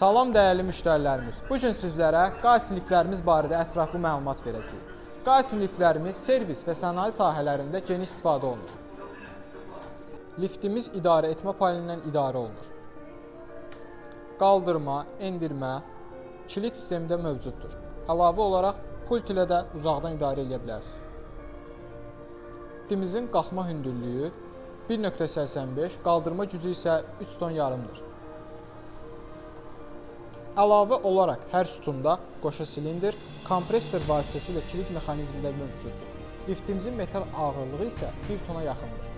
Salam dəyərli müştərilərimiz. Bu gün sizlərə qaz liflərimiz barədə ətraflı məlumat verəcəyik. Qaz liflərimiz servis və sənaye sahələrində geniş istifadə olunur. Liftimiz idarə etmə paneli ilə idarə olunur. Qaldırma, endirmə, kilit sistemində mövcuddur. Əlavə olaraq pult ilə də uzaqdan idarə edə bilərsiniz. Liftimizin qalxma hündürlüyü 1.85, qaldırma gücü isə 3 ton yarımdır. Əlavə olaraq hər sütunda qoşa silindr, kompresor vasitəsilə kilit mexanizmləri mövcuddur. Liftimizin metal ağırlığı isə 1 tona yaxındır.